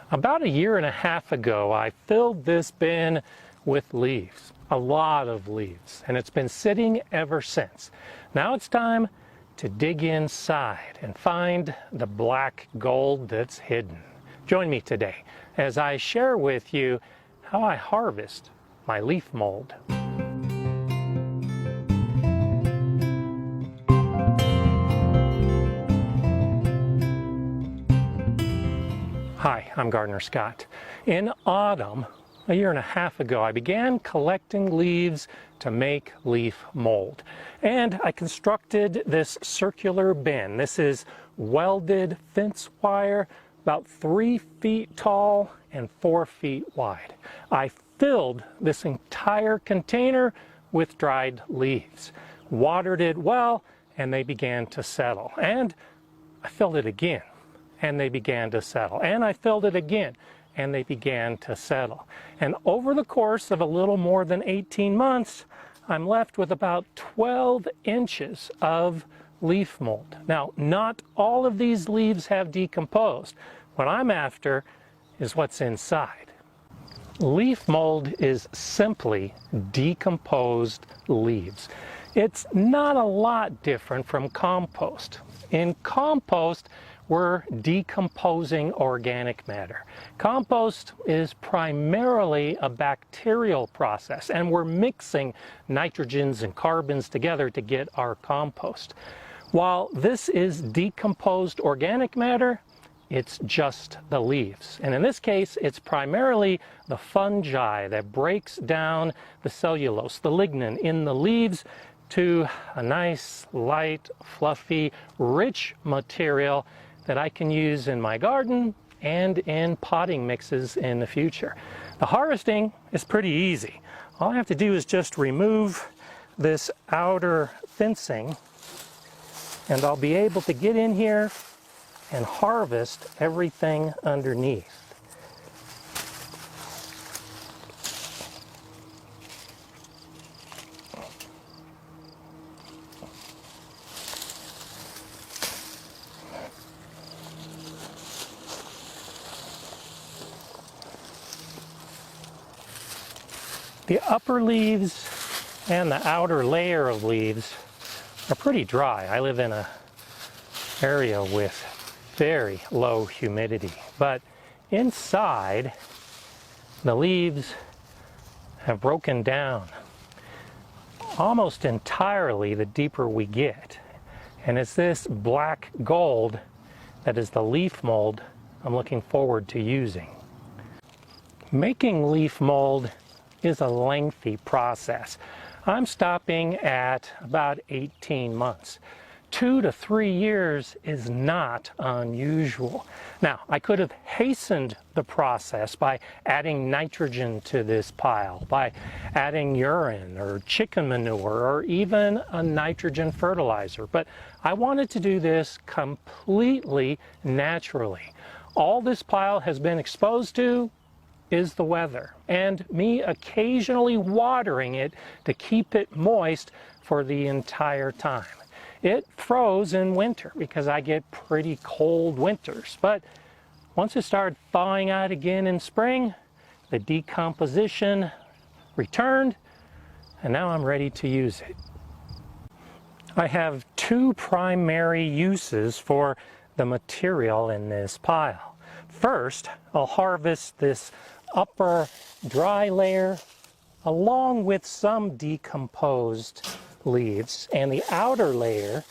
About a year and a half ago, I filled this bin with leaves, a lot of leaves, and it's been sitting ever since. Now it's time to dig inside and find the black gold that's hidden. Join me today as I share with you how I harvest my leaf mold. Hi, I'm Gardener Scott. In autumn, a year and a half ago, I began collecting leaves to make leaf mold. And I constructed this circular bin. This is welded fence wire, about 3 feet tall and 4 feet wide. I filled this entire container with dried leaves, watered it well, and they began to settle. And I filled it again, and they began to settle. And I filled it again, and they began to settle. And over the course of a little more than 18 months, I'm left with about 12 inches of leaf mold. Now, not all of these leaves have decomposed. What I'm after is what's inside. Leaf mold is simply decomposed leaves. It's not a lot different from compost. In compost, we're decomposing organic matter. Compost is primarily a bacterial process, and we're mixing nitrogens and carbons together to get our compost. While this is decomposed organic matter, it's just the leaves. And in this case, it's primarily the fungi that breaks down the cellulose, the lignin in the leaves, to a nice, light, fluffy, rich material that I can use in my garden and in potting mixes in the future. The harvesting is pretty easy. All I have to do is just remove this outer fencing, and I'll be able to get in here and harvest everything underneath. The upper leaves and the outer layer of leaves are pretty dry. I live in an area with very low humidity, but inside the leaves have broken down almost entirely the deeper we get. And it's this black gold that is the leaf mold I'm looking forward to using. Making leaf mold is a lengthy process. I'm stopping at about 18 months. 2 to 3 years is not unusual. Now, I could have hastened the process by adding nitrogen to this pile, by adding urine or chicken manure or even a nitrogen fertilizer, but I wanted to do this completely naturally. All this pile has been exposed to is the weather, and me occasionally watering it to keep it moist for the entire time. It froze in winter because I get pretty cold winters, but once it started thawing out again in spring, the decomposition returned, and now I'm ready to use it. I have 2 primary uses for the material in this pile. First, I'll harvest this upper dry layer along with some decomposed leaves, and the outer layer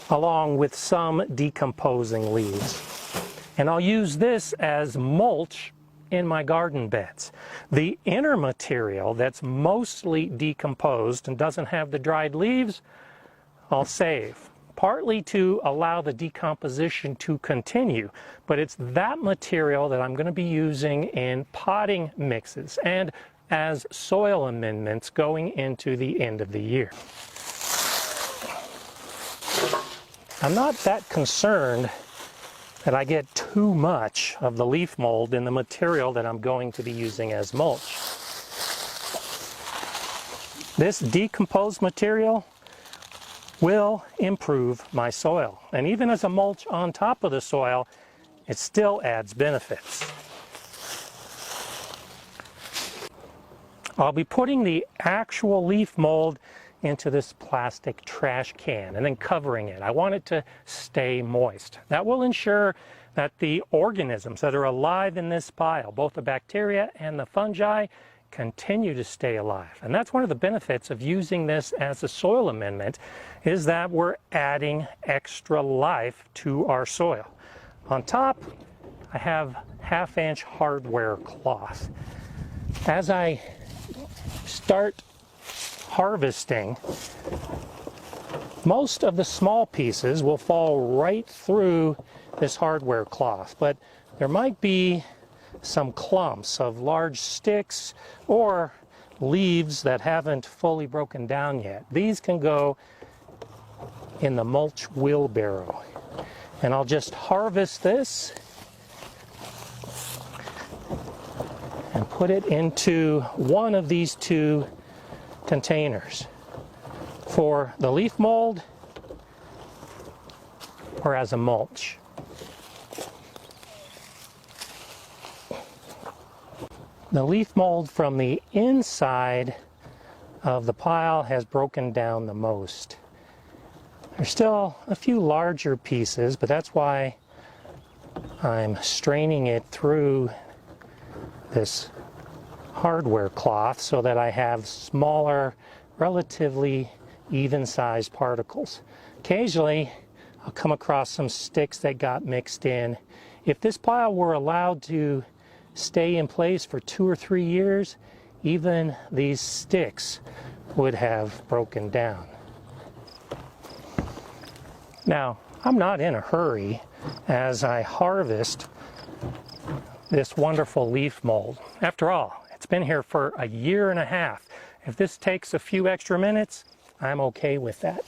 along with some decomposing leaves. And I'll use this as mulch in my garden beds. The inner material that's mostly decomposed and doesn't have the dried leaves, I'll save, partly to allow the decomposition to continue, but it's that material that I'm going to be using in potting mixes and as soil amendments going into the end of the year. I'm not that concerned that I get too much of the leaf mold in the material that I'm going to be using as mulch. This decomposed material will improve my soil. And even as a mulch on top of the soil, it still adds benefits. I'll be putting the actual leaf mold into this plastic trash can and then covering it. I want it to stay moist. That will ensure that the organisms that are alive in this pile, both the bacteria and the fungi, continue to stay alive. And that's one of the benefits of using this as a soil amendment, is that we're adding extra life to our soil. On top, I have 1/2-inch hardware cloth. As I start harvesting, most of the small pieces will fall right through this hardware cloth, but there might be some clumps of large sticks or leaves that haven't fully broken down yet. These can go in the mulch wheelbarrow. And I'll just harvest this and put it into one of these two containers for the leaf mold or as a mulch. The leaf mold from the inside of the pile has broken down the most. There's still a few larger pieces, but that's why I'm straining it through this hardware cloth so that I have smaller, relatively even-sized particles. Occasionally, I'll come across some sticks that got mixed in. If this pile were allowed to stay in place for 2 or 3 years, even these sticks would have broken down. Now, I'm not in a hurry as I harvest this wonderful leaf mold. After all, it's been here for 1.5 years. If this takes a few extra minutes, I'm okay with that.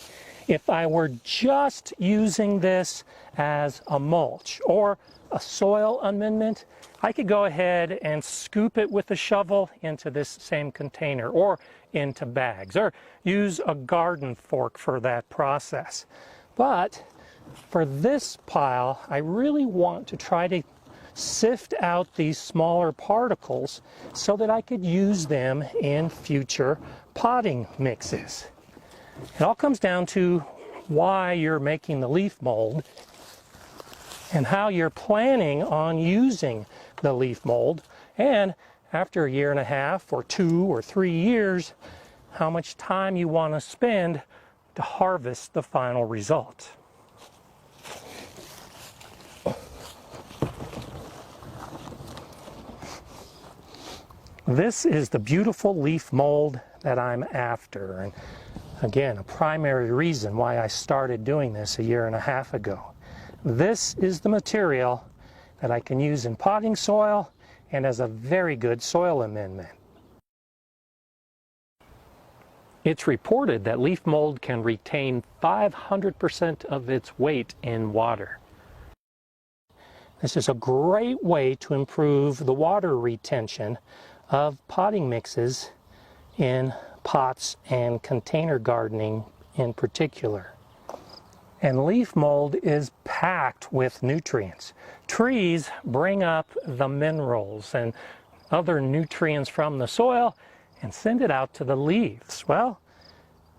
If I were just using this as a mulch or a soil amendment, I could go ahead and scoop it with a shovel into this same container or into bags, or use a garden fork for that process. But for this pile, I really want to try to sift out these smaller particles so that I could use them in future potting mixes. It all comes down to why you're making the leaf mold and how you're planning on using the leaf mold, and after 1.5 years or 2 or 3 years, how much time you want to spend to harvest the final result. This is the beautiful leaf mold that I'm after, and again, a primary reason why I started doing this 1.5 years ago. This is the material that I can use in potting soil and as a very good soil amendment. It's reported that leaf mold can retain 500% of its weight in water. This is a great way to improve the water retention of potting mixes in pots and container gardening in particular. And leaf mold is packed with nutrients. Trees bring up the minerals and other nutrients from the soil and send it out to the leaves. Well,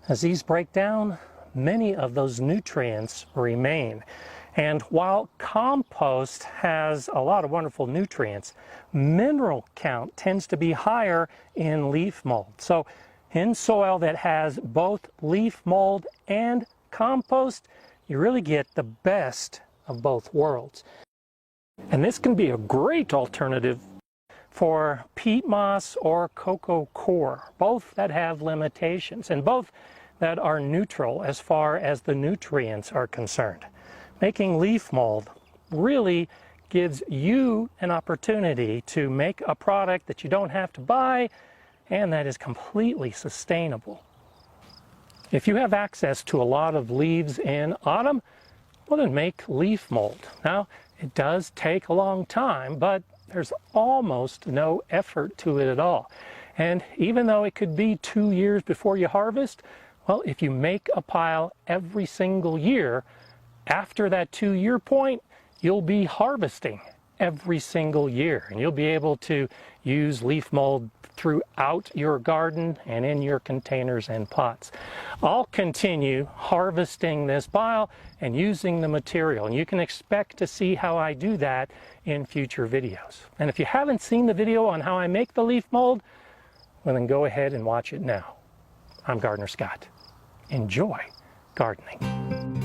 as these break down, many of those nutrients remain. And while compost has a lot of wonderful nutrients, mineral count tends to be higher in leaf mold. So in soil that has both leaf mold and compost, you really get the best of both worlds. And this can be a great alternative for peat moss or cocoa coir, both that have limitations and both that are neutral as far as the nutrients are concerned. Making leaf mold really gives you an opportunity to make a product that you don't have to buy and that is completely sustainable. If you have access to a lot of leaves in autumn, well, then make leaf mold. Now, it does take a long time, but there's almost no effort to it at all. And even though it could be 2 years before you harvest, well, if you make a pile every single year, after that 2-year point, you'll be harvesting every single year, and you'll be able to use leaf mold throughout your garden and in your containers and pots. I'll continue harvesting this bile and using the material, and you can expect to see how I do that in future videos. And if you haven't seen the video on how I make the leaf mold, well then go ahead and watch it now. I'm Gardener Scott. Enjoy gardening.